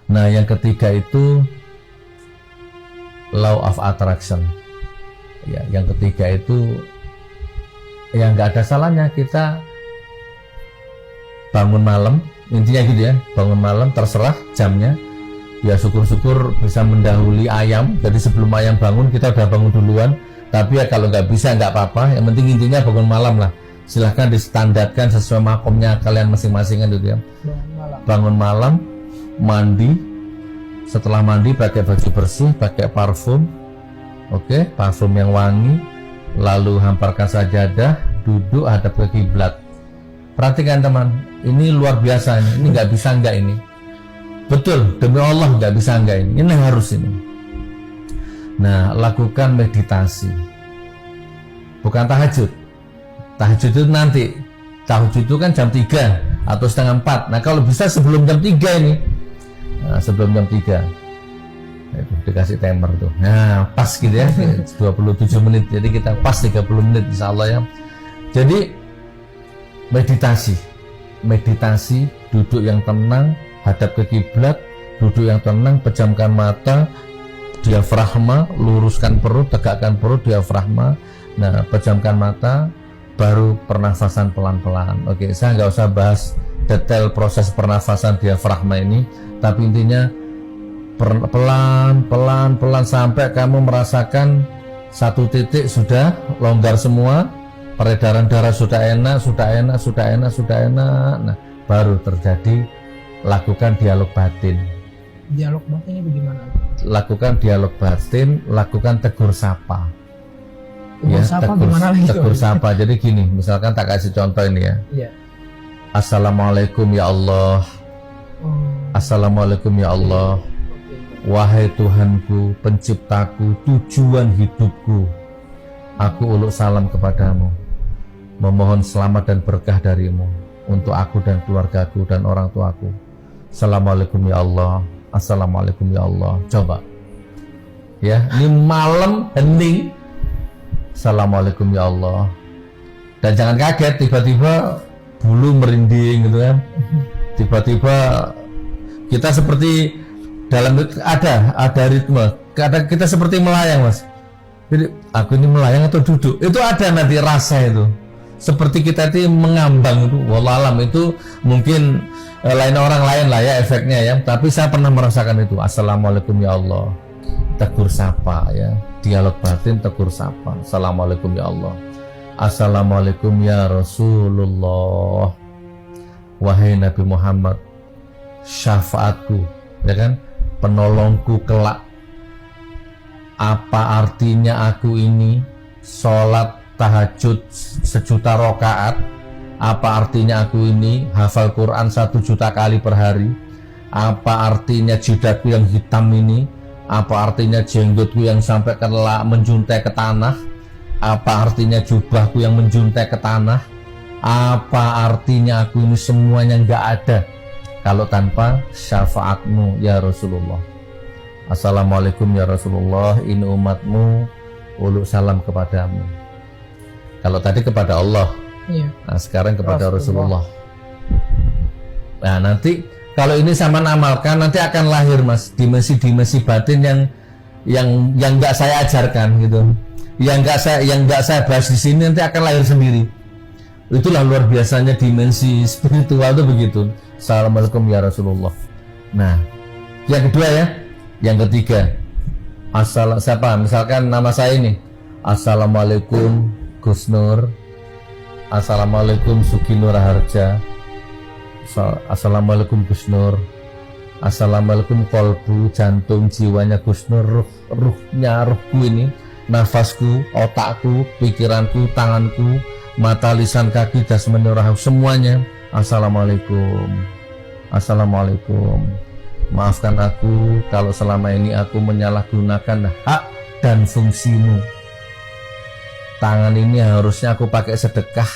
Nah, yang ketiga itu law of attraction. Ya, yang ketiga itu yang nggak ada salahnya kita bangun malam, intinya gitu ya, bangun malam terserah jamnya. Ya syukur-syukur bisa mendahului ayam. Jadi sebelum ayam bangun kita udah bangun duluan. Tapi ya kalau nggak bisa nggak apa-apa. Yang penting intinya bangun malam lah. Silahkan distandarkan sesuai makomnya kalian masing-masing kan gitu ya. Bangun malam, mandi. Setelah mandi pakai baju bersih, pakai parfum. Oke, parfum yang wangi. Lalu hamparkan sajadah, duduk hadap ke kiblat. Perhatikan teman, ini luar biasa ini nggak bisa nggak ini. Betul, demi Allah nggak bisa nggak ini harus ini. Nah, lakukan meditasi. Bukan tahajud. Tahajud itu nanti. Tahajud itu kan jam 3 atau setengah 4. Nah, kalau bisa sebelum jam 3 ini. Nah, sebelum jam 3. Itu dikasih timer tuh. Nah, pas gitu ya. 27 menit. Jadi kita pas 30 menit insya Allah ya. Jadi meditasi. Meditasi, duduk yang tenang, hadap ke kiblat, duduk yang tenang, pejamkan mata, diafragma, luruskan perut, tegakkan perut, diafragma. Nah, pejamkan mata, baru pernafasan pelan-pelan. Oke, saya nggak usah bahas detail proses pernafasan diafragma ini, tapi intinya pelan-pelan sampai kamu merasakan satu titik sudah longgar semua, peredaran darah sudah enak. Nah, baru terjadi. Lakukan dialog batin. Dialog batin ini bagaimana? Lakukan dialog batin, lakukan tegur sapa. Tegur sapa gimana lagi? Tegur sapa. Jadi gini, misalkan tak kasih contoh ini ya. Iya. Assalamualaikum ya Allah. Assalamualaikum ya Allah. Wahai Tuhanku, penciptaku, tujuan hidupku. Aku uluk salam kepadamu. Memohon selamat dan berkah darimu untuk aku dan keluargaku dan orang tuaku. Assalamualaikum ya Allah. Assalamualaikum ya Allah. Coba ya, ini malam hening. Assalamualaikum ya Allah. Dan jangan kaget tiba-tiba bulu merinding gitu kan. Tiba-tiba kita seperti dalam ada ritme. Kadang kita seperti melayang, Mas. Jadi aku ini melayang atau duduk? Itu ada nanti rasa itu. Seperti kita itu mengambang itu, wallahualam itu mungkin lain orang lain lah ya efeknya ya. Tapi saya pernah merasakan itu. Assalamualaikum ya Allah. Tegur sapa ya. Dialog batin tegur sapa. Assalamualaikum ya Allah. Assalamualaikum ya Rasulullah. Wahai Nabi Muhammad, syafaatku, ya kan, penolongku kelak. Apa artinya aku ini sholat tahajud 1.000.000 rakaat? Apa artinya aku ini hafal Quran 1.000.000 kali per hari? Apa artinya jidatku yang hitam ini? Apa artinya jenggotku yang sampai menjuntai ke tanah? Apa artinya jubahku yang menjuntai ke tanah? Apa artinya aku ini semuanya nggak ada kalau tanpa syafaatmu ya Rasulullah. Assalamualaikum ya Rasulullah, ini umatmu, uluk salam kepadamu. Kalau tadi kepada Allah, iya. Nah sekarang kepada Rasulullah. Nah nanti kalau ini sama amalkan, nanti akan lahir, Mas, dimensi-dimensi batin yang nggak saya ajarkan gitu, yang nggak saya bahas di sini, nanti akan lahir sendiri. Itulah luar biasanya dimensi spiritual itu begitu. Assalamualaikum ya Rasulullah. Nah, yang kedua ya, yang ketiga, siapa? Misalkan nama saya ini, Assalamualaikum Gus Nur, Assalamualaikum Sugi Nur Harja, Assalamualaikum Gus Nur, Assalamualaikum kolbu, jantung, jiwanya Gus Nur, ruhku ini, nafasku, otakku, pikiranku, tanganku, mata, lisan, kaki, jasmani, rohku, semuanya. Assalamualaikum. Assalamualaikum. Maafkan aku kalau selama ini aku menyalahgunakan hak dan fungsimu. Tangan ini harusnya aku pakai sedekah.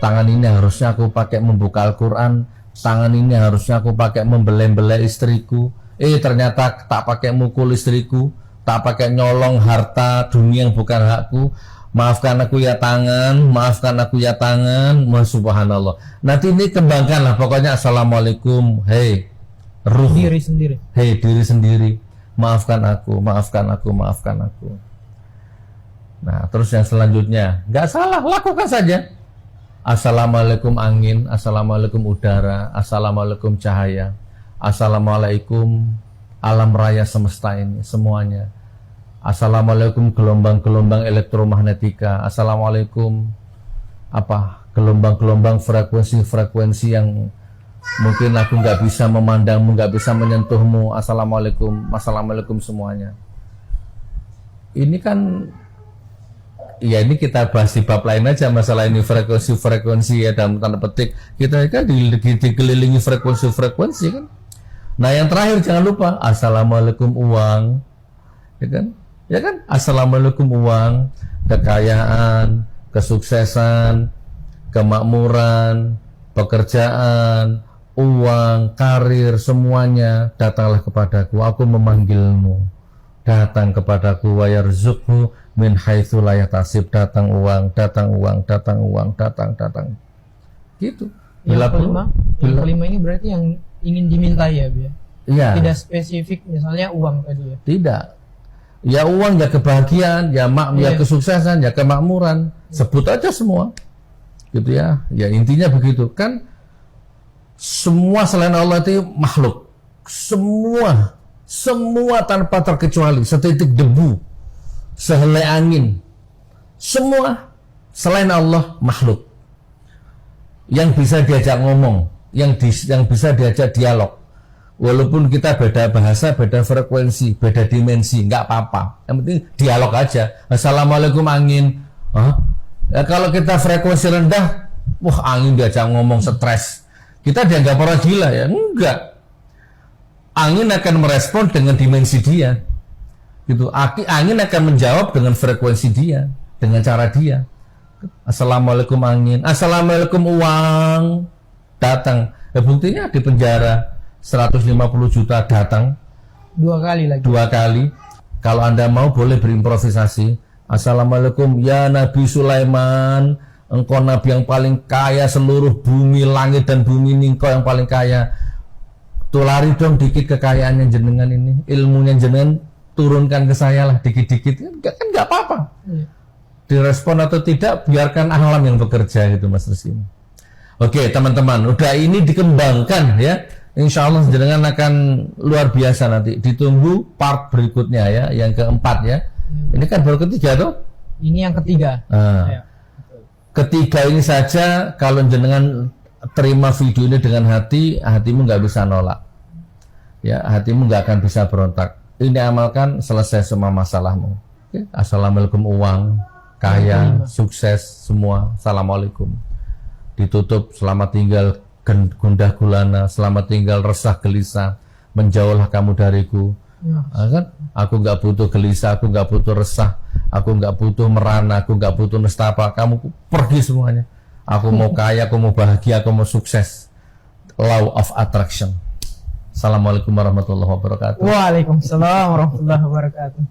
Tangan ini harusnya aku pakai membuka Al-Quran. Tangan ini harusnya aku pakai membelai-belai istriku. Ternyata tak pakai mukul istriku, tak pakai nyolong harta dunia yang bukan hakku. Maafkan aku ya tangan, maafkan aku ya tangan. Subhanallah. Nanti ini kembangkanlah pokoknya. Assalamualaikum. Hei, ruh. Diri sendiri. Hei diri sendiri, maafkan aku, maafkan aku, maafkan aku. Nah, terus yang selanjutnya, nggak salah, lakukan saja. Assalamualaikum angin, assalamualaikum udara, assalamualaikum cahaya, assalamualaikum alam raya semesta ini semuanya. Assalamualaikum gelombang-gelombang elektromagnetika, assalamualaikum gelombang-gelombang frekuensi-frekuensi yang mungkin aku nggak bisa memandangmu, nggak bisa menyentuhmu. Assalamualaikum, assalamualaikum semuanya. Ini kan, ya ini kita bahas di bab lain aja masalah ini frekuensi-frekuensi ya, dalam tanda petik kita kan dikelilingi frekuensi-frekuensi kan. Nah yang terakhir jangan lupa assalamualaikum uang, ya kan, assalamualaikum uang, kekayaan, kesuksesan, kemakmuran, pekerjaan, uang, karir, semuanya datanglah kepadaku, aku memanggilmu, datang kepadaku, wa yarzuqhu min haitsu la yahtasib, datang uang, datang uang, datang uang, datang. Gitu. Yang kelima ini berarti yang ingin dimintai ya, Bia? Iya. Tidak spesifik misalnya uang tadi ya. Tidak. Ya uang, ya kebahagiaan, ya ya kesuksesan, ya kemakmuran, sebut aja semua. Gitu ya. Ya intinya begitu kan. Semua selain Allah itu makhluk. Semua tanpa terkecuali, setitik debu, sehelai angin, semua selain Allah makhluk yang bisa diajak ngomong, yang bisa diajak dialog. Walaupun kita beda bahasa, beda frekuensi, beda dimensi, nggak apa-apa. Yang penting dialog aja. Assalamualaikum angin. Ya, kalau kita frekuensi rendah, wah angin diajak ngomong stres. Kita dianggap orang gila ya? Enggak. Angin akan merespon dengan dimensi dia. Gitu. Angin akan menjawab dengan frekuensi dia, dengan cara dia. Assalamualaikum angin, assalamualaikum uang, datang. Ya, buktinya di penjara 150 juta datang. 2 kali lagi. 2 kali. Kalau Anda mau boleh berimprovisasi. Assalamualaikum ya Nabi Sulaiman, engkau nabi yang paling kaya seluruh bumi, langit dan bumi ini, engkau yang paling kaya. Tulari dong dikit kekayaannya jenengan ini, ilmunya jenengan turunkan ke saya lah dikit-dikit, kan nggak apa-apa. Direspon atau tidak, biarkan alam yang bekerja gitu Mas Rizky. Oke teman-teman, udah ini dikembangkan ya. Insya Allah jenengan akan luar biasa nanti. Ditunggu part berikutnya ya, yang keempat ya. Ini kan baru ketiga tuh. Ini yang ketiga. Ya. Ketiga ini saja, kalau jenengan terima video ini dengan hati, hatimu nggak bisa nolak. Ya, hatimu nggak akan bisa berontak. Ini amalkan, selesai semua masalahmu. Oke? Assalamualaikum uang, kaya, sukses semua. Assalamualaikum. Ditutup, selamat tinggal gundah gulana, selamat tinggal resah gelisah, menjauhlah kamu dariku. Kan? Aku nggak butuh gelisah, aku nggak butuh resah, aku nggak butuh merana, aku nggak butuh nestapa. Kamu pergi semuanya. Aku mau kaya, aku mau bahagia, aku mau sukses. Law of attraction. Assalamualaikum warahmatullahi wabarakatuh. Waalaikumsalam warahmatullahi wabarakatuh.